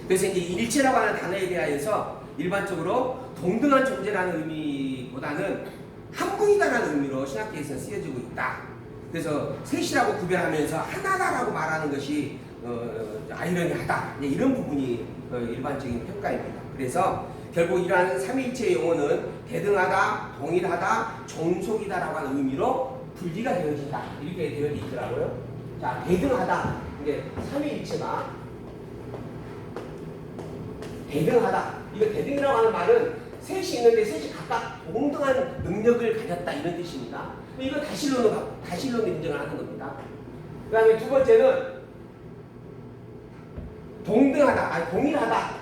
그래서 이제 일체라고 하는 단어에 대하여서 일반적으로 동등한 존재라는 의미보다는 한 분이다라는 의미로 신학계에서 쓰여지고 있다. 그래서 셋이라고 구별하면서 하나다라고 말하는 것이 아이러니하다. 이런 부분이 일반적인 평가입니다. 그래서 결국 이러한 삼위일체의 용어는 대등하다, 동일하다, 종속이다라고 하는 의미로 분리가 되어진다. 이렇게 되어 있더라고요. 자, 대등하다. 이게 삼위일체가 대등하다. 이거 대등이라고 하는 말은 셋이 있는데 셋이 각각 동등한 능력을 가졌다 이런 뜻입니다. 이거 다실로는 인정을 하는 겁니다. 그 다음에 두 번째는 동등하다, 동일하다.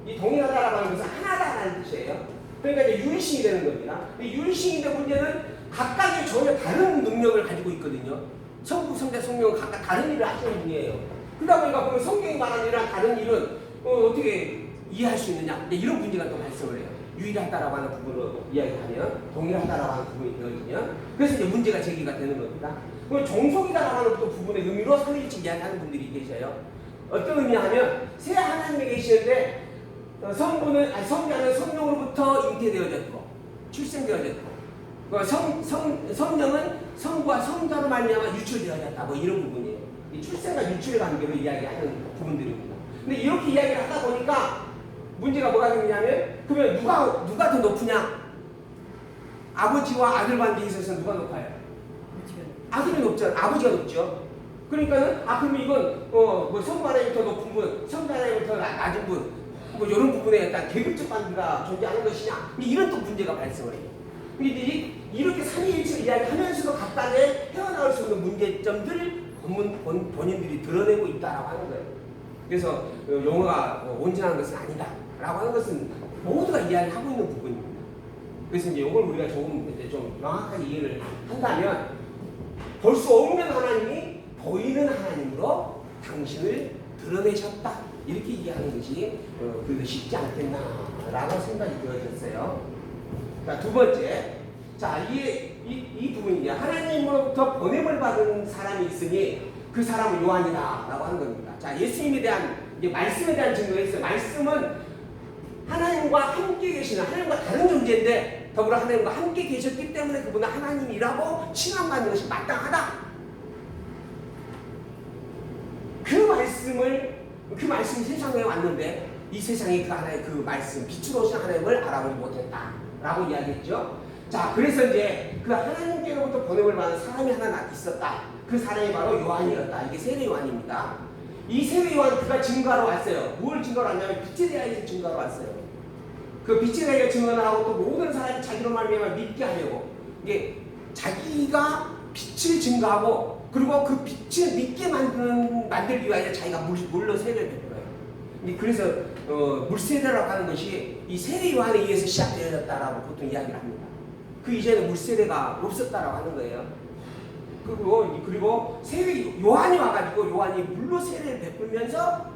이 동일하다라고 하는 것은 하나다라는 뜻이에요. 그러니까 이제 유일신이 되는 겁니다. 유일신인데 문제는 각각의 전혀 다른 능력을 가지고 있거든요. 성부, 성자, 성령은 각각 다른 일을 하시는 분이에요. 그러다 보니까 그러면 성경이 말하는 이런 다른 일은 어떻게 이해할 수 있느냐? 이런 문제가 또 발생을 해요. 유일하다라고 하는 부분으로 이야기하면, 동일하다라고 하는 부분이 되어지면, 그래서 이제 문제가 제기가 되는 겁니다. 그럼 종속이다라고 하는 또 부분의 의미로 삼위일체 이야기하는 분들이 계셔요. 어떤 의미냐면 새 하나님에 계시는데 성자는 성령으로부터 잉태되어졌고 출생되어졌고 성령은 성과 성자로 말미암아 유출되어졌다. 뭐 이런 부분이에요. 이 출생과 유출의 관계로 이야기하는 부분들입니다. 근데 이렇게 이야기를 하다 보니까 문제가 뭐가 생기냐면 그러면 누가 더 높으냐? 아버지와 아들 관계에 있어서 누가 높아요? 아들이 높죠. 아버지가 높죠. 그러니까는 그러면 이건 뭐 성부 하나님이 더 높은 분, 성자 하나님이 더 낮은 분, 뭐 이런 부분에 약간 계급적 관계가 존재하는 것이냐? 이런 또 문제가 발생을 해요. 근데 이렇게 삼위일체를 이야기하면서도 각각의 헤어나올 수 없는 문제점들을 본인들이 드러내고 있다라고 하는 거예요. 그래서 용어가 온전한 것은 아니다라고 하는 것은 모두가 이야기하고 있는 부분입니다. 그래서 이제 이걸 우리가 조금 이제 좀 명확하게 이해를 한다면 볼 수 없는 하나님이 보이는 하나님으로 당신을 드러내셨다. 이렇게 이해하는 것이 그래도 쉽지 않겠나라고 생각이 되어졌어요. 자, 두 번째. 자, 이 부분이 하나님으로부터 보냄을 받은 사람이 있으니 그 사람은 요한이다라고 하는 겁니다. 자, 예수님에 대한 이제 말씀에 대한 증거가 있어요. 말씀은 하나님과 함께 계시는 하나님과 다른 존재인데 더불어 하나님과 함께 계셨기 때문에 그분은 하나님이라고 칭함받는 것이 마땅하다. 그 말씀이 세상에 왔는데 이 세상에 그 하나의 그 말씀 빛으로 오신 하나님을 알아보지 못했다라고 이야기했죠. 자, 그래서 이제 그 하나님께로부터 보냄을 받은 사람이 하나 있었다. 그 사람이 바로 요한이었다. 이게 세례 요한입니다. 이 세례 요한 그가 증거하러 왔어요. 뭘 증거하러 왔냐면 빛에 대하여 증거하러 왔어요. 그 빛에 대하여 증거를 하고 또 모든 사람이 자기로 말미암아 믿게 하려고 이게 자기가 빛을 증거하고 그리고 그 빛을 믿게 만들기 위하여 자기가 물로 세례를 베풀어요. 그래서 물세례라고 하는 것이 이 세례 요한에 의해서 시작되어졌다라고 보통 이야기를 합니다. 그 이전에 물세례가 없었다라고 하는 거예요. 그리고 세례 요한이 와가지고 요한이 물로 세례를 베풀면서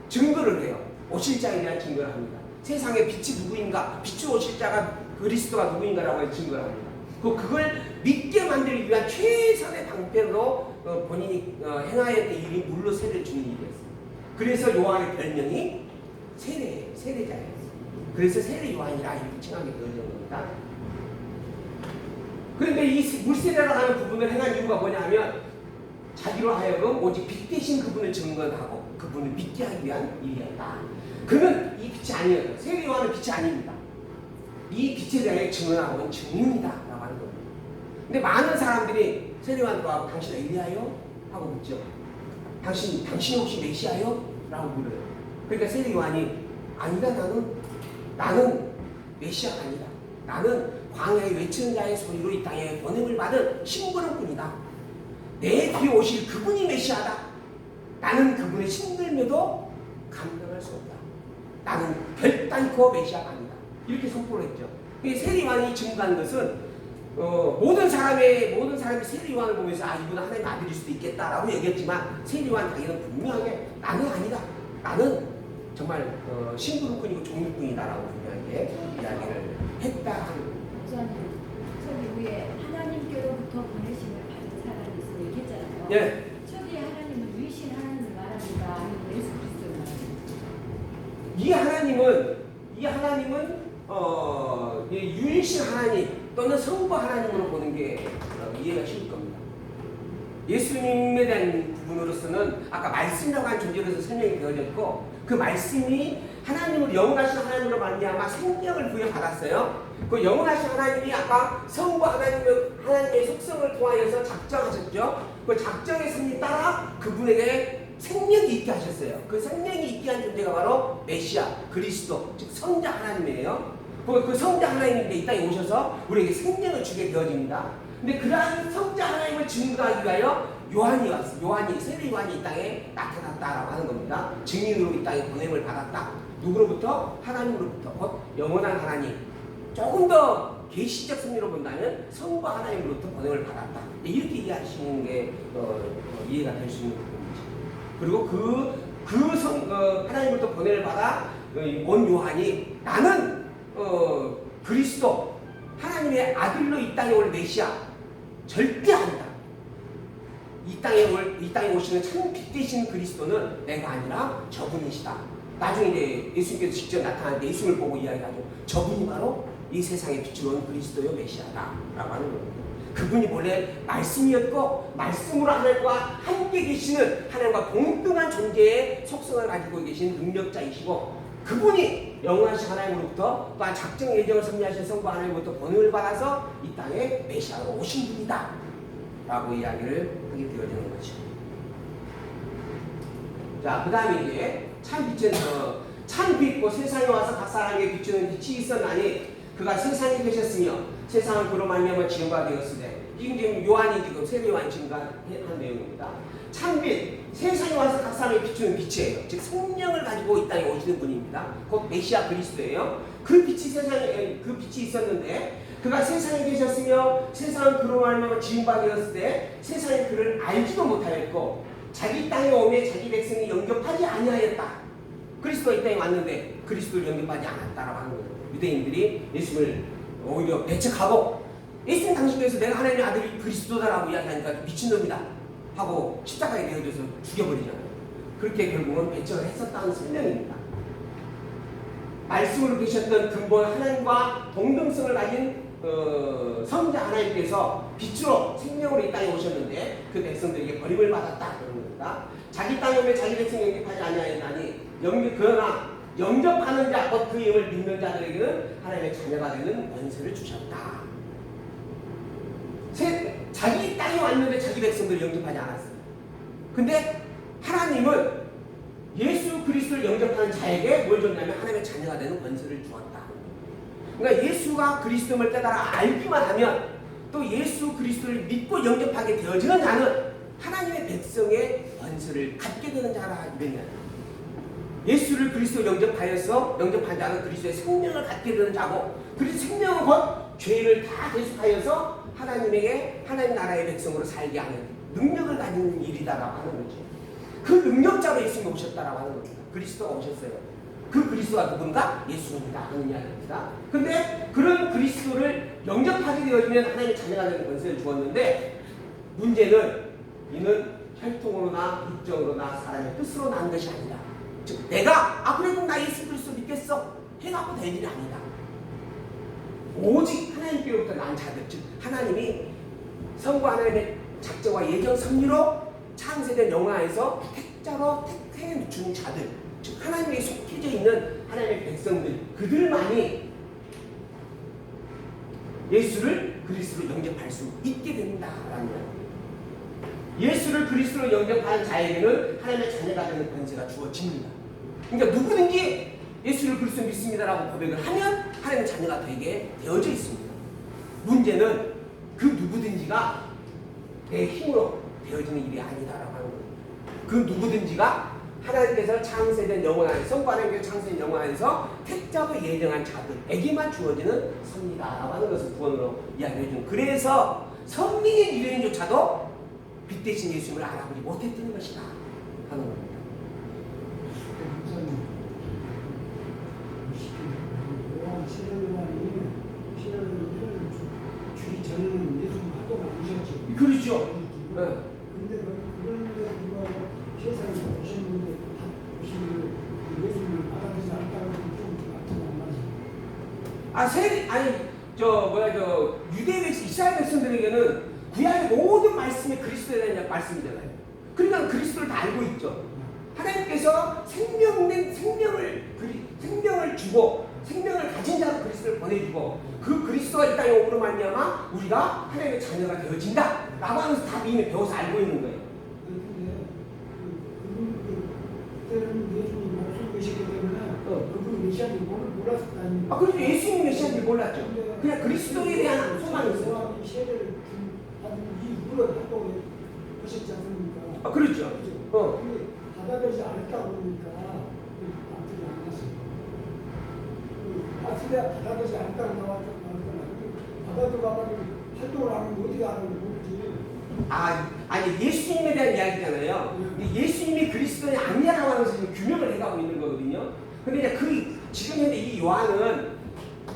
증거를 해요. 오실 자에 대한 증거를 합니다. 세상의 빛이 누구인가, 빛으로 오실 자가 그리스도가 누구인가라고 증거를 합니다. 그걸 믿게 만들기 위한 최선의 방편으로 본인이 행하였던 일이 물로 세례를 주는 일이었어요. 그래서 요한의 별명이 세례자예요. 그래서 세례 요한이라 이렇게 칭하게 되어진 겁니다. 그런데 이 물세례라고 하는 부분을 행한 이유가 뭐냐 하면 자기로 하여금 오직 빛 대신 그분을 증거하고 그분을 믿게 하기 위한 일이었다. 그는 이 빛이 아니에요. 세례 요한은 빛이 아닙니다. 이 빛에 대해 증언하고는 증인이다 라고 하는 겁니다. 근데 많은 사람들이 세례 요한도 하고 당신 엘리야요? 하고 묻죠. 당신 혹시 메시아요? 라고 물어요. 그러니까 세례 요한이 아니다, 나는 메시아가 아니다. 나는 광야에 외치는 자의 소리로 이 땅에 보냄을 받은 심부름꾼이다. 내 뒤에 오실 그분이 메시아다. 나는 그분의 힘들매도 감당할 수 없다. 나는 결단코 메시아가 아니다. 이렇게 선포를 했죠. 세례 요한이 증거한 것은 모든 사람이 세례 요한을 보면서 이분은 하나님의 아들일 수도 있겠다라고 얘기했지만 세례 요한 자기는 분명하게 나는 아니다. 나는 정말 심부름꾼이고 종류꾼이다라고 분명하게 이야기를 했다. 저기 위에 하나님께로부터 보내심을 받은 사람이 있으면 얘기했잖아요. 예. 저기 하나님은 유이신 하나님을 말합니다. 아니면 예수 그리스도를 말합니다. 이 하나님은 유일신 하나님 또는 성부 하나님으로 보는 게 이해가 쉬울 겁니다. 예수님에 대한 부분으로서는 아까 말씀이라고 한 존재로서 설명이 되어졌고, 그 말씀이 하나님으로 영원하신 하나님으로 말미암아 생명을 부여받았어요. 그 영원하신 하나님이 아까 성부 하나님의 속성을 통하여서 작정하셨죠. 그 작정의 섭리 따라 그분에게 생명이 있게 하셨어요. 그 생명이 있게 한 존재가 바로 메시아, 그리스도, 즉 성자 하나님이에요. 그 성자 하나님인데 이 땅에 오셔서 우리에게 생명을 주게 되어집니다. 근데 그러한 성자 하나님을 증거하기 위하여 세례 요한이 이 땅에 나타났다라고 하는 겁니다. 증인으로 이 땅에 보냄을 받았다. 누구로부터? 하나님으로부터. 곧 영원한 하나님. 조금 더 계시적 승리로 본다면 성부 하나님으로부터 보냄을 받았다. 이렇게 이해하시는 게 이해가 될 수 있는 부분이죠. 그리고 하나님으로부터 보냄을 받아 온 요한이 나는 그리스도 하나님의 아들로 이 땅에 올 메시아 절대 아니다. 이 땅에 오시는 참 빛되신 그리스도는 내가 아니라 저분이시다. 나중에 이제 예수님께서 직접 나타날 때 예수님을 보고 이야기하죠. 저분이 바로 이 세상에 비추는 그리스도요 메시아다라고 하는 겁니다. 그분이 본래 말씀이었고 말씀으로 하나님과 함께 계시는 하나님과 동등한 존재의 속성을 가지고 계신 능력자이시고, 그분이 영원하신 하나님으로부터 또한 작정 예정을 섭리하신 성부 하나님으로부터 권능을 받아서 이 땅에 메시아로 오신 분이다 라고 이야기를 하게 되어지는 거죠. 자, 그 다음에 이제 참 빛고 세상에 와서 각 사람에게 비추는 빛이 있었나니 그가 세상에 계셨으며 세상을 그로 말미암아 지은 바 되었으되, 지금 요한이 세례 요한이 증거한 내용입니다. 참빛, 세상에 와서 각 사람에게 비추는 빛이에요. 즉 성령을 가지고 이 땅에 오시는 분입니다. 곧 메시아 그리스도예요. 그 빛이 있었는데 그가 세상에 계셨으며 세상은 그로 말미암아 지은 바 되었으되 세상이 그를 알지도 못하였고 자기 땅에 오매 자기 백성이 영접하지 아니하였다. 그리스도가 이 땅에 왔는데 그리스도를 영접하지 않았다라고 하는 거예요. 유대인들이 예수를 오히려 배척하고 예수님 당신에서 내가 하나님의 아들이 그리스도다라고 이야기하니까 미친놈이다 하고 십자가에 내어져서 죽여버리잖아요. 그렇게 결국은 배척을 했었다는 설명입니다. 말씀으로 계셨던 근본 하나님과 동등성을 가진 성자 하나님께서 빛으로 생명으로 이 땅에 오셨는데 그 백성들에게 버림을 받았다 그런 겁니다. 자기 땅에 오면 자기 백성 영접하지 아니하였나니 그러나 영접하는 자, 곧 그 이름을 믿는 자들에게는 하나님의 자녀가 되는 권세를 주셨다. 자기 땅에 왔는데 자기 백성들을 영접하지 않았어요. 근데 하나님은 예수 그리스도를 영접하는 자에게 뭘 줬냐면 하나님의 자녀가 되는 권세를 주었다. 그러니까 예수가 그리스도를 깨달아 알기만 하면 또 예수 그리스도를 믿고 영접하게 되어지는 자는 하나님의 백성의 권세를 갖게 되는 자라 이랬냐. 예수를 그리스도 영접한 자는 그리스도의 생명을 갖게 되는 자고, 그리스도 생명은 곧 죄를 다 대속하여서 하나님 나라의 백성으로 살게 하는 능력을 가진 일이다라고 하는 거죠. 그 능력자로 예수님이 오셨다라고 하는 겁니다. 그리스도가 오셨어요. 그 그리스도가 누군가? 예수입니다 하는 이야기입니다. 근데 그런 그리스도를 영접하게 되어지면 하나님의 자녀가 되는 권세를 주었는데, 문제는 이는 혈통으로나 육정으로나 사람의 뜻으로 난 것이 아니다. 즉 내가 그래도 나 예수 그리스도 믿겠어 해갖고 될 일이 아니다. 오직 하나님께로부터 난 자들, 즉 하나님이 성부 하나님의 작정과 예정 섭리로 창세된 영화에서 택자로 택해 준 자들, 즉 하나님에 속해져 있는 하나님의 백성들, 그들만이 예수를 그리스도로 영접할 수 있게 된다라는 거예요. 예수를 그리스도로 영접하는 자에게는 하나님의 자녀가 되는 권세가 주어집니다. 그러니까 누구든지 예수를 그리스도 믿습니다라고 고백을 하면 하나님의 자녀가 되게 되어져 있습니다. 문제는 그 누구든지가 내 힘으로 되어지는 일이 아니다라고 하는 겁니다. 그 누구든지가 하나님께서 창세된 영혼 안에서, 성부 하나님께서 창세된 영혼 안에서 택자로 예정한 자들에게만 주어지는 섭리다라고 하는 것을 구원으로 이야기해 준. 그래서 선민의 유대인조차도 빛 대신 예수님을 알아보지 못했던 것이다 하는 겁니다. 그렇죠. 네. 근데 그런 데 누가 세상에 오신 분들 다 오신 예수님을 받아들이지 않다 유대 백성, 이스라엘 백성들에게는 구약의 모든 말씀이 그리스도에 대한 말씀이잖아요. 그러니까 그리스도를 다 알고 있죠. 하나님께서 생명을 주고 생명을 가진 자로 그리스도를 보내주고 그 그리스도가 이 땅에 오므로 말미암아 우리가 하나님의 자녀가 되어진다 라고 하면서 다 이미 배워서 알고 있는 거예요. 그때는 예수님이 목숨 계시기 때문에 그분이 메시아인지 몰랐을 거 아닙니까? 그렇죠. 예수님이 메시아인지 몰랐죠. 그냥 그리스도에 대한 소망이 있어요. 이 세대를 받은 이후로 하고 하셨지 않습니까? 그렇죠. 근데 받아들이지 않았다 보니까 앞들이 안 갔어요. 앞들이 받아들이지 않았다고 나왔던 받아들고 활동을 안 하면 어디가 안 하는지 모르지. 아니 예수님에 대한 이야기잖아요. 예수님이 그리스도의 아니라고 하면서 지금 규명을 해가고 있는 거거든요. 근데 이제 지금 현재 이 요한은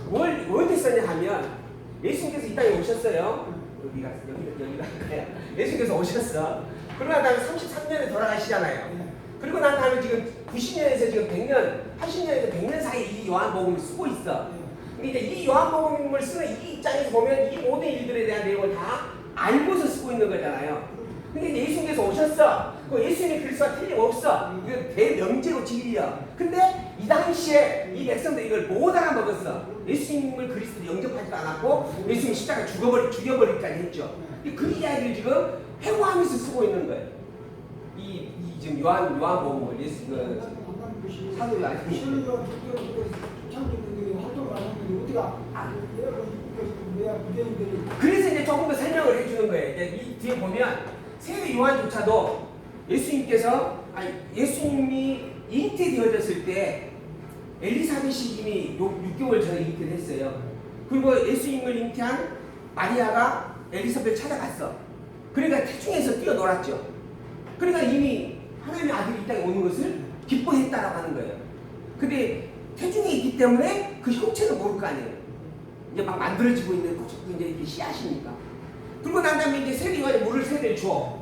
뭘 했었냐 하면 예수님께서 이 땅에 오셨어요. 여기가 할까요? 예수님께서 오셨어. 그러고 난 다음에 33년에 돌아가시잖아요. 그리고 난 다음에 지금 90년에서 지금 100년, 80년에서 100년 사이에 이 요한복음을 쓰고 있어. 근데 이제 이 요한복음을 쓰는 이 입장에서 보면 이 모든 일들에 대한 내용을 다 알고서 쓰고 있는 거잖아요. 근데 예수님께서 오셨어. 그 예수님이 그리스도와 틀림없어. 이건 대명제로 진리야. 근데 이 당시에 이 백성들이 이걸 못 알아먹었어. 예수님을 그리스도로 영접하지도 않았고 예수님 십자가 죽여버리기까지 했죠. 그 이야기를 지금 회고하면서 쓰고 있는 거예요. 지금 요한복음을 사도 요한이 그래서 이제 조금 더 설명을 해주는 거예요. 이제 이 뒤에 보면 세례 요한조차도 예수님이 잉태되어졌을 때 엘리사벳이 이미 6개월 전에 잉태를 했어요. 그리고 예수님을 잉태한 마리아가 엘리사벳을 찾아갔어. 그러니까 태중에서 뛰어놀았죠. 그러니까 이미 하나님의 아들이 이 땅에 오는 것을 기뻐했다라고 하는 거예요. 근데 태중에 있기 때문에 그 형체를 모를 거 아니에요. 이제 막 만들어지고 있는 이제 이게 씨앗이니까. 그리고 난 다음에 이제 세례 요한이 물을 세례 줘.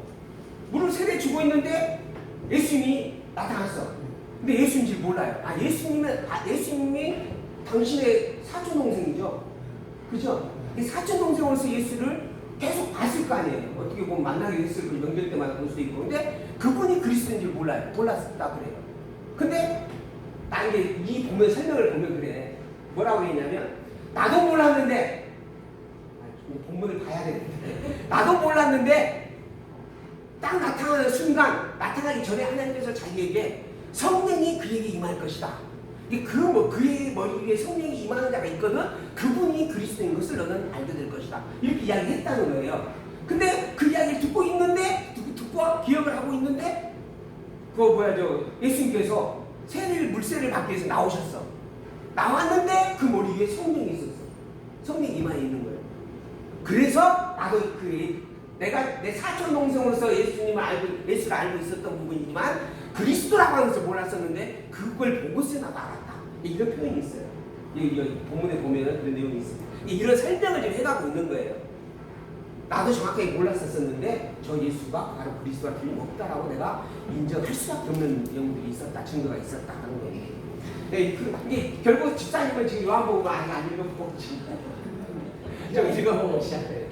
물을 세례 주고 있는데 예수님이 나타났어. 근데 예수님인지 몰라요. 예수님이 당신의 사촌 동생이죠. 그죠? 사촌 동생으로서 예수를 계속 봤을 거 아니에요. 어떻게 보면 만나게 됐을 거 명절 때마다 볼 수도 있고. 근데 그분이 그리스도인지 몰라요. 몰랐다 그래요. 근데 나 이제 이 보면 설명을 보면 그래. 뭐라고 했냐면 나도 몰랐는데 본문을 봐야 되는데 나도 몰랐는데 딱 나타나는 순간 나타나기 전에 하나님께서 자기에게 성령이 그에게 임할 것이다. 그의 머리 위에 성령이 임하는 자가 있거든. 그분이 그리스도인 것을 너는 알게 될 것이다. 이렇게 이야기했다는 거예요. 근데 그 이야기를 듣고 있는데 듣고 기억을 하고 있는데 예수님께서 물세례를 받기 위해서 나오셨어. 나왔는데 그 머리 위에 성령이 있었어. 성령이 임하에 있는 거예요. 그래서 나도 내가 내 사촌 동생으로서 예수를 알고 있었던 부분이지만 그리스도라고 하면서 몰랐었는데 그걸 보고서 나도 알았다. 이런 표현이 있어요. 여기 본문에 보면 그런 내용이 있어요. 이런 설명을 지금 해가고 있는 거예요. 나도 정확하게 몰랐었는데 저 예수가 바로 그리스도와 틀림없다라고 내가 인정할 수밖에 없는 내용들이 있었다. 증거가 있었다 하는 거예요. 이게 결국 집사님은 지금 요한복음을 아직 안 읽어보고 좀 읽어보고 시작해요.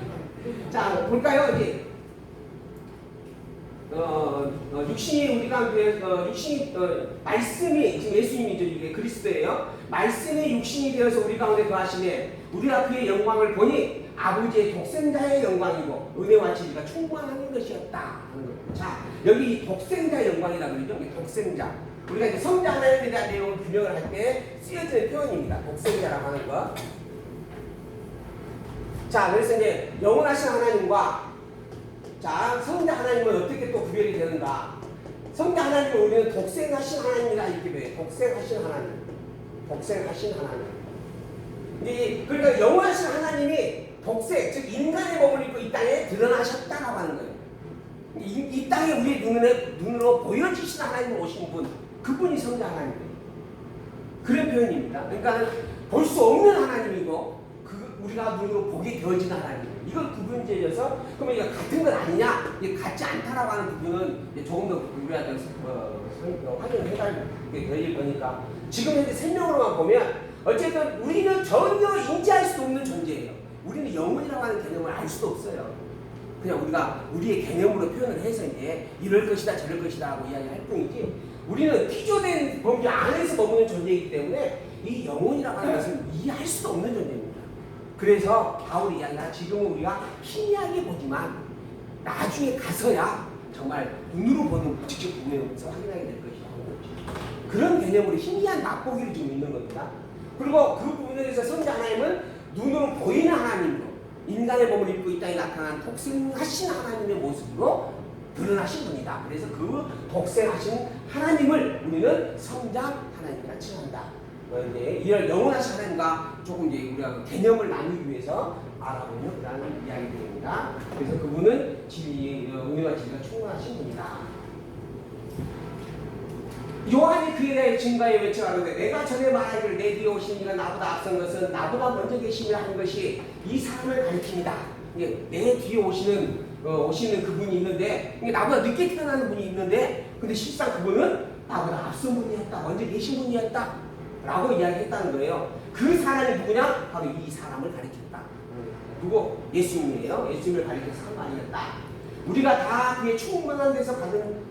자, 볼까요? 이제 육신이 우리 가운데 말씀이 지금 예수님이죠. 이게 그리스도예요. 말씀이 육신이 되어서 우리 가운데 거하시네 우리가 그의 영광을 보니 아버지의 독생자의 영광이고 은혜와 진리가 충만한 것이었다 하는 겁니다. 자, 여기 독생자의 영광이라고 그러죠. 독생자. 우리가 이제 성자 하나님에 대한 내용을 규명을 할 때 쓰여지는 표현입니다. 독생자라고 하는 것. 자, 그래서 이제 영원하신 하나님과 성자 하나님은 어떻게 또 구별이 되는가? 성자 하나님을 우리는 독생하신 하나님이라 이렇게 배워요. 독생하신 하나님. 그러니까 영원하신 하나님이 독생, 즉 인간의 몸을 입고 이 땅에 드러나셨다라고 하는 거예요. 이 땅에 우리의 눈으로 보여주신 하나님을 오신 분, 그분이 성자 하나님이에요. 그런 표현입니다. 그러니까 볼 수 없는 하나님이고 우리가 눈으로 보게 되어진 하나님. 이걸 구분지어서 그러면 이거 같은 건 아니냐? 이게 같지 않다라고 하는 부분은 조금 더 우리가 확인을 해야 될 거니까 지금 현재 설명으로만 보면 어쨌든 우리는 전혀 인지할 수 없는 존재예요. 우리는 영혼이라고 하는 개념을 알 수도 없어요. 그냥 우리가 우리의 개념으로 표현을 해서 이제 이럴 것이다 저럴 것이다 하고 이야기할 뿐이지, 우리는 기조된 범위 안에서 머무는 존재이기 때문에 이 영혼이라고 하는 것은 이해할 수도 없는 존재입니다. 그래서 바울이 이야기가 지금은 우리가 희미하게 보지만 나중에 가서야 정말 눈으로 보는, 직접 보면서 확인하게 될 것이다. 그런 개념으로 희미한 맛보기를 좀 있는 겁니다. 그리고 그 부분에 대해서 성자 하나님은 눈으로 보이는 하나님으로 인간의 몸을 입고 이 땅에 나타난 독생하신 하나님의 모습으로 드러나신 분이다. 그래서 그 독생하신 하나님을 우리는 성자 하나님이라 칭한다. 이제 이런 영원하신 하나님과 조금 이제 우리가 그 개념을 나누기 위해서 알아보는 그런 이야기들입니다. 그래서 그분은 은혜와 진리가 충만하신 분이다. 요한이 그에 대해 증거에 외쳐가는데 내가 전에 말하기를 내 뒤에 오신 이가 나보다 앞선 것은 나보다 먼저 계심이라 하는 것이 이 사람을 가리킵니다. 내 뒤에 오시는 그분이 있는데, 나보다 늦게 태어나는 분이 있는데, 근데 실상 그분은 나보다 앞선 분이었다, 먼저 계신 분이었다 라고 이야기했다는 거예요. 그 사람이 누구냐? 바로 이 사람을 가리켰다. 누구? 예수님이에요. 예수님을 가리켜서 한 말이었다. 우리가 다 그의 충만한 데서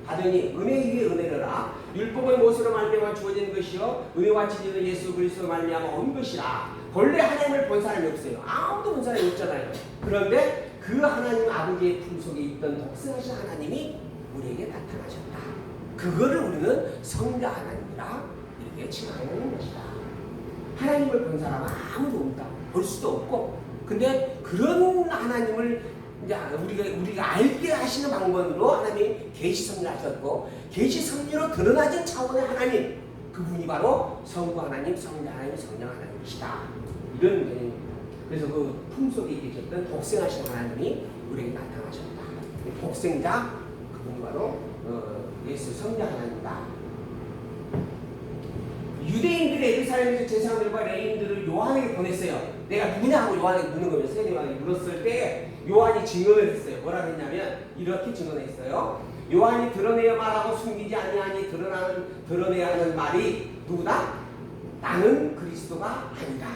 받으니 은혜 위에 은혜라. 율법의 못으로 말미암아 주어진 것이요 은혜와 진리는 예수 그리스도로 말미암아 온 것이라. 본래 하나님을 본 사람이 없어요. 아무도 본 사람이 없잖아요. 그런데 그 하나님 아버지의 품 속에 있던 독생하신 하나님이 우리에게 나타나셨다. 그거를 우리는 성자 하나님이라 이렇게 칭하는 것이다. 하나님을 본 사람은 아무도 없다. 볼 수도 없고. 근데 그런 하나님을 이제 우리가 알게 하시는 방법으로 하나님이 계시 섭리를 하셨고, 계시 섭리로 드러나진 차원의 하나님, 그분이 바로 성부 하나님, 성자 하나님, 성령 하나님이시다. 이런 개념입니다. 그래서 그 품속에 계셨던 독생하신 하나님이 우리에게 나타나셨다. 독생자, 그분이 바로 예수 성자 하나님이다. 유대인들의 예루살렘에서 제사장들과 레위인들을 요한에게 보냈어요. 내가 누구냐 하고 요한에게 묻는 거예요. 세례요한에게 물었을 때 요한이 증언을 했어요. 뭐라고 했냐면 이렇게 증언했어요. 요한이 드러내어 말하고 숨기지 아니하니 드러내야 하는 말이 누구다? 나는 그리스도가 아니다.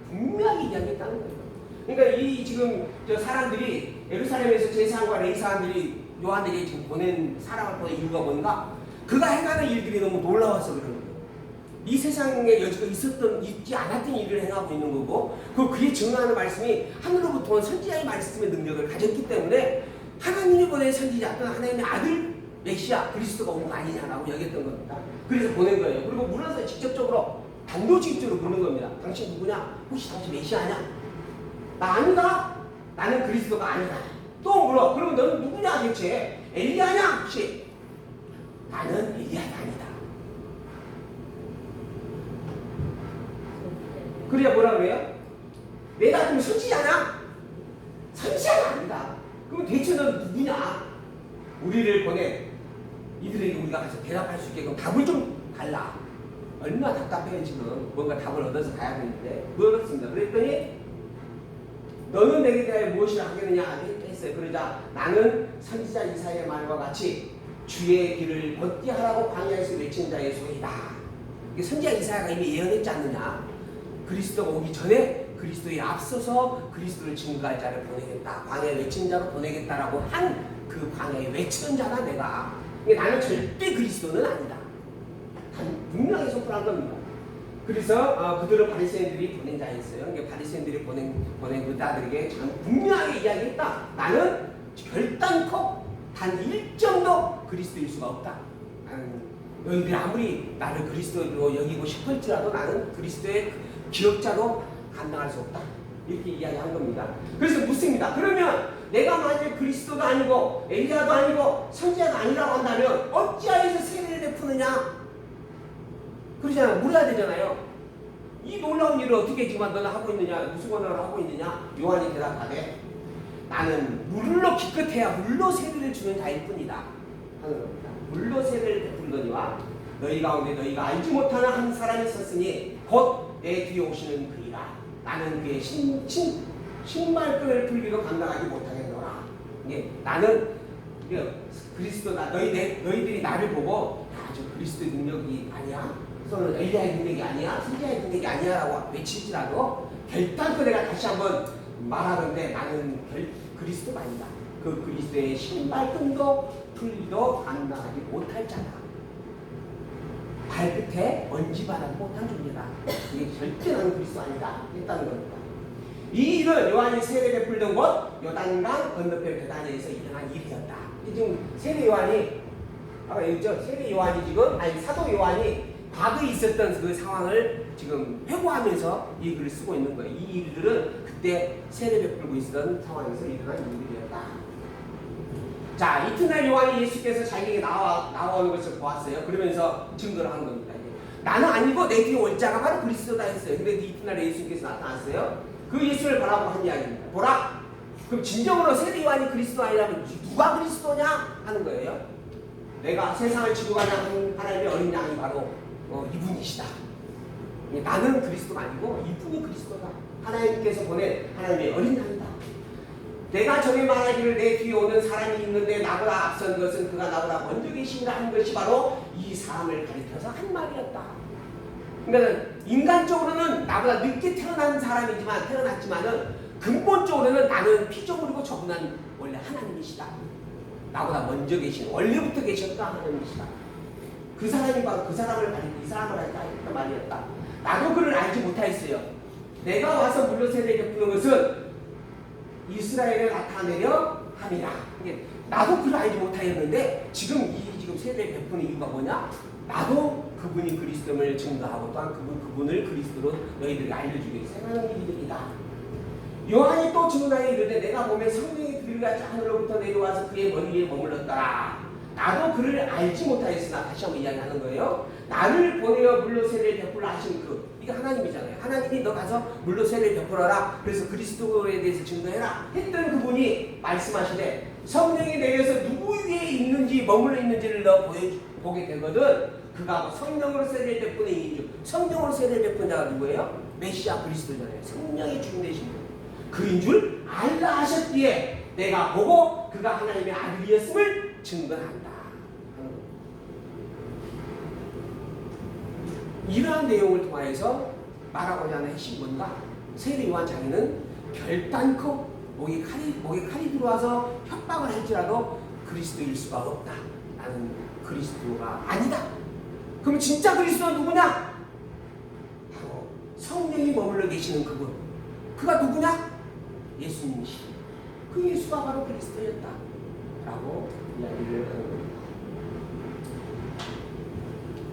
분명히 이야기했다는 거예요. 그러니까 이 지금 저 사람들이 예루살렘에서 제사장과 레위 사람들이 요한에게 지금 사람을 보낸 이유가 뭔가? 그가 행하는 일들이 너무 놀라워서 그런 거예요. 이 세상에 여지껏 있지 않았던 일을 행하고 있는 거고, 그의 증언하는 말씀이 하늘로부터 선지자의 말씀의 능력을 가졌기 때문에 하나님이 보낸 선지자 또는 하나님의 아들 메시아 그리스도가 온 거 아니냐라고 여겼던 겁니다. 그래서 보낸 거예요. 그리고 물어서 직접적으로 단도직입적으로 묻는 겁니다. 당신 누구냐? 혹시 당신 메시아냐? 나 아니다. 나는 그리스도가 아니다. 또 물어. 그러면 너는 누구냐 대체? 엘리야냐? 혹시? 나는 엘리야가 아니다. 그래야 뭐라 그래요? 내가 그럼 선지자냐? 선지자가 아니다. 그럼 대체 너는 누구냐? 우리를 보내. 이들에게 우리가 가서 대답할 수 있게끔 답을 좀 달라. 얼마나 답답해요 지금. 뭔가 답을 얻어서 가야 되는데. 그렇습니다. 그랬더니 너는 내게 대하여 무엇이라 하겠느냐 했어요. 그러자 나는 선지자 이사야의 말과 같이 주의 길을 걷게 하라고 광야에서 외친 자의 소리다. 선지자 이사야가 이미 예언했지 않느냐. 그리스도가 오기 전에 그리스도에 앞서서 그리스도를 증거할 자를 보내겠다. 광야에 외친 자로 보내겠다라고 한 그 광야에 외치는 자가 내가. 나는 절대 그리스도는 아니다. 분명히 선포한 겁니다. 그래서 그들은 바리새인들이 보낸 자였어요. 그러니까 바리새인들이 보낸 그 자들에게 분명하게 이야기했다. 나는 결단코 단 1점도 그리스도일 수가 없다. 너희들이 아무리 나를 그리스도로 여기고 싶을지라도 나는 그리스도의 기억자로 감당할 수 없다. 이렇게 이야기한 겁니다. 그래서 묻습니다. 그러면 내가 만약에 그리스도도 아니고 엘리야도 아니고 선지자도 아니라고 한다면 어찌하여서 세례를 베푸느냐? 그러잖아요. 물어야 되잖아요. 이 놀라운 일을 어떻게 지금 너는 하고 있느냐? 무슨 권한을 하고 있느냐? 요한이 대답하되 나는 물로 기껏해야 물로 세례를 주는 자일 뿐이다 하는 겁니다. 물로 세례를 베풀거니와 너희 가운데 너희가 알지 못하는 한 사람이 있었으니 곧 내 뒤에 오시는 그이라. 나는 그의 신발끈을 풀기도 감당하지 못하겠노라. 나는 그리스도다. 너희들이 나를 보고 저 그리스도의 능력이 아니야? 또는 엘리야의 능력이 아니야, 선지자의 능력이 아니야라고 외칠지라도 결단코 내가 다시 한번 말하는데 나는 그리스도가 아니다. 그 그리스도의 신발끈도 풀리도 감당하지 못할 자다. 발끝에 먼지바라도 못한 존재다. 이게 절대 나는 그리스도 아니다 했다는 겁니다. 이 일은 요한이 세례 베풀던 곳 요단강 건너편 베다니에서 일어난 일이었다. 지금 세례 요한이 아까 얘기했죠. 세례 요한이 지금 사도 요한이 과거에 있었던 그 상황을 지금 회고하면서 이 글을 쓰고 있는 거예요. 이 일들은 그때 세례 베풀고 있었던 상황에서 일어난 일들이었다. 자, 이튿날 요한이 예수께서 자기에게 나오는 것을 보았어요. 그러면서 증거를 한 겁니다. 나는 아니고 내 뒤에 올 자가 바로 그리스도다 했어요. 근데 이튿날에 예수께서 나타났어요. 그 예수를 바라보고 한 이야기입니다. 보라! 그럼 진정으로 세례 요한이 그리스도 아니라면 누가 그리스도냐? 하는 거예요. 내가 세상을 지고 가는 하나님의 어린 양이 바로 이분이시다. 나는 그리스도가 아니고 이분이 그리스도다. 하나님께서 보낸 하나님의 어린 양이다. 내가 전에 말하기를 내 뒤에 오는 사람이 있는데 나보다 앞선 것은 그가 나보다 먼저 계신다 하는 것이 바로 이 사람을 가리켜서 한 말이었다. 그러니까 인간적으로는 나보다 늦게 태어났지만은 근본적으로는 나는 피조물이고 저분은 원래 하나님이시다. 나보다 먼저 계신 원래부터 계셨다 하나님이시다. 그 사람이 바로 그 사람을 가리켜 이 사람을 가리켜 그 말이었다. 나도 그를 알지 못하였어요. 내가 와서 물로 세례 베푸는 것은 이스라엘에 나타내려 함이라. 나도 그를 알지 못하였는데 지금 세례 베푸는 이유가 뭐냐? 나도 그분이 그리스도를 증거하고 또한 그분을 그리스도로 너희들에게 알려주기 위해서 행하는 일들이다. 요한이 또 증언하여 이르되 내가 보면 성령이 그들같이 하늘로부터 내려와서 그의 머리 위에 머물렀더라. 나도 그를 알지 못하였으나 다시 한번 이야기하는 거예요. 나를 보내어 물로 세례를 베풀라 하신 이게 하나님이잖아요. 하나님이 너 가서 물로 세례를 베풀어라. 그래서 그리스도에 대해서 증거해라 했던 그분이 말씀하시되 성령이 내려서 누구 위에 있는지 머물러 있는지를 너 보게 되거든. 그가 성령으로 세례를 베푸는 이인 성령으로 세례를 베푸는 자가 누구예요? 메시아 그리스도잖아요. 성령의 주인 되신 분. 그인 줄 알라 하셨기에 내가 보고 그가 하나님의 아들이었음을 증거한다. 이러한 내용을 통하여서 말하고자 하는 핵심 뭔가? 세례 요한 자기는 결단코 목에 칼이 들어와서 협박을 할지라도 그리스도일 수가 없다. 나는 그리스도가 아니다. 그럼 진짜 그리스도는 누구냐? 바로 성령이 머물러 계시는 그분. 그가 누구냐? 예수님이시다. 그 예수가 바로 그리스도였다. 라고 이야기를 하는 겁니다.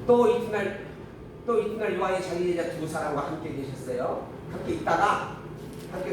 또 이튿날 요한이 자기 제자 두 사람과 함께 계셨어요. 함께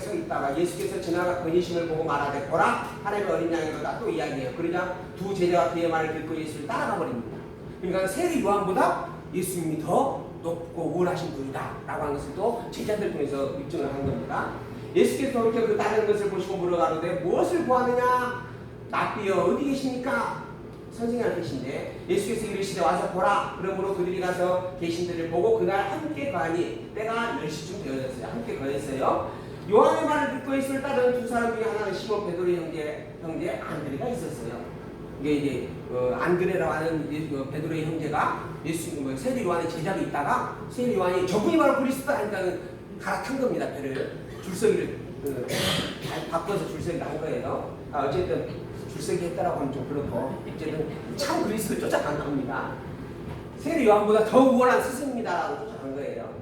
서 있다가 예수께서 지나가 건의심을 보고 말하되 보라 하나님의 어린 양이로다 또 이야기해요. 그러자 두 제자가 그의 말을 듣고 예수를 따라가 버립니다. 그러니까 세례 요한보다 예수님이 더 높고 우월하신 분이다 라고 하는 것을 또 제자들 통해서 입증을 한 겁니다. 예수께서 그렇게 그 다른 것을 보시고 물어가는데 무엇을 구하느냐? 납비여 어디 계십니까? 선생님 계신데 예수께서 이르시되 와서 보라. 그러므로 그들이 가서 계신 들을 보고 그날 함께 거하니 때가 10시쯤 되어졌어요. 함께 거했어요. 요한의 말을 듣고 예수를 따르는 두 사람 중에 하나는 시몬 베드로의 형제 안드레가 있었어요. 이게 이제 안드레라고 하는 베드로의 형제가 세례 요한의 제자로 있다가 세례 요한이 저분이 바로 그리스도다 하니까 갈아탄 겁니다. 배를 줄서기를 잘 바꿔서 줄서기를 한 거예요. 어쨌든 줄서기 했다라고 하면 좀 그렇고 어쨌든 참 그리스도를 쫓아간 겁니다. 세례 요한보다 더 우월한 스승입니다라고 쫓아간 거예요.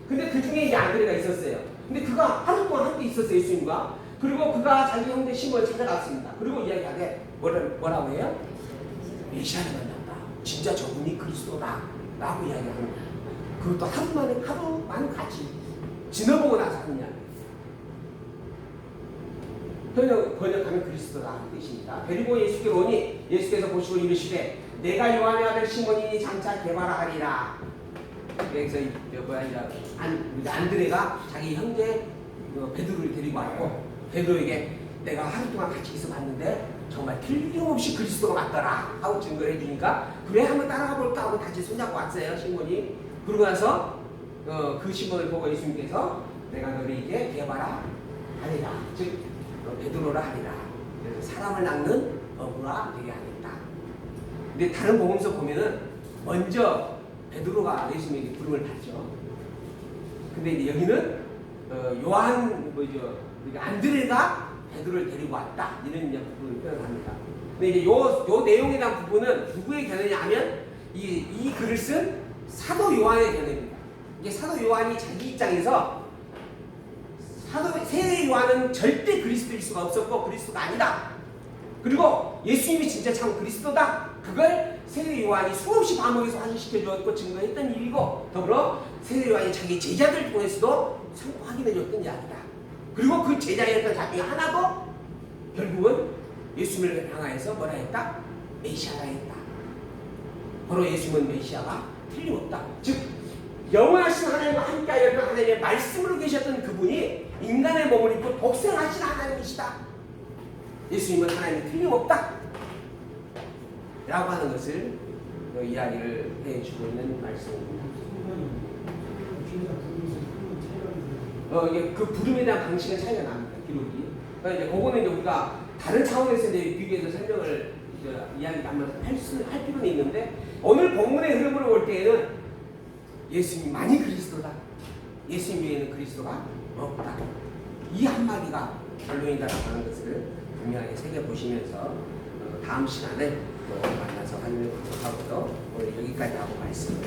근데 그 중에 이제 안드레가 있었어요. 근데 그가 하루 동안 함께 있었어요, 예수님과. 그리고 그가 자기 형제 시몬을 찾아갔습니다. 그리고 이야기하되 뭐라고 해요? 메시아를 만났다. 진짜 저분이 그리스도다. 라고 이야기하는 거예요. 그것도 하루만 같이 지나보고 나서 하는 이야기. 번역하면 그리스도다 뜻입니다. 그리고 예수께로 오니 예수께서 보시고 이르시되 내가 요한의 아들 시몬이니 장차 개발하리라. 그래서 안드레가 자기 형제 베드로를 데리고 왔고 베드로에게 내가 하루 동안 같이 있어 봤는데 정말 틀림없이 그리스도가 맞더라 하고 증거를 해주니까 그래 한번 따라가 볼까 하고 같이 손잡고 왔어요. 시몬이. 그러고 나서 그 시몬을 보고 예수님께서 내가 너희에게 개발하리라 즉 베드로라 하리라. 그래서 사람을 낚는 어부가 되게 하겠다. 근데 다른 복음서 보면은 먼저 베드로가 예수님에게 부름을 받죠. 근데 이제 여기는 요한 그러니까 안드레가 베드로를 데리고 왔다 이런 이제 부분을 표현합니다. 근데 이제 요 내용에 대한 부분은 누구의 견해냐 하면 이 글을 쓴 사도 요한의 견해입니다. 이게 사도 요한이 자기 입장에서 세례 요한은 절대 그리스도일 수가 없었고 그리스도가 아니다. 그리고 예수님이 진짜 참 그리스도다. 그걸 세례 요한이 수없이 반복해서 확인시켜 주었고 증거했던 일이고 더불어 세례 요한이 자기 제자들 통해서도 확인해 줬던 이야기다. 그리고 그 제자였던 자중에 하나도 결국은 예수님을 향하여서 뭐라 했다? 메시아라 했다. 바로 예수님은 메시아가 틀림없다. 즉 영원하신 하나님과 함께하였던 하나님의 말씀으로 계셨던 그분이 인간의 몸을 입고 독생하신 하나님이시다. 예수님은 하나님이 틀림없다 라고 하는 것을 이야기를 해주고 있는 말씀입니다. 이게 그 부름에 대한 방식의 차이가 납니다. 기록이. 그러니까 이제 그거는 이제 우리가 다른 차원에서 이제 비교해서 설명을 이야기 한번 할 필요는 있는데 오늘 본문의 흐름으로 볼 때에는 예수님만이 그리스도다. 예수님 외에는 그리스도가 없다. 이 한마디가 결론이다라고 하는 것을 분명하게 새겨보시면서 다음 시간에 또 만나서 하도록 오늘 여기까지 하고 말씀을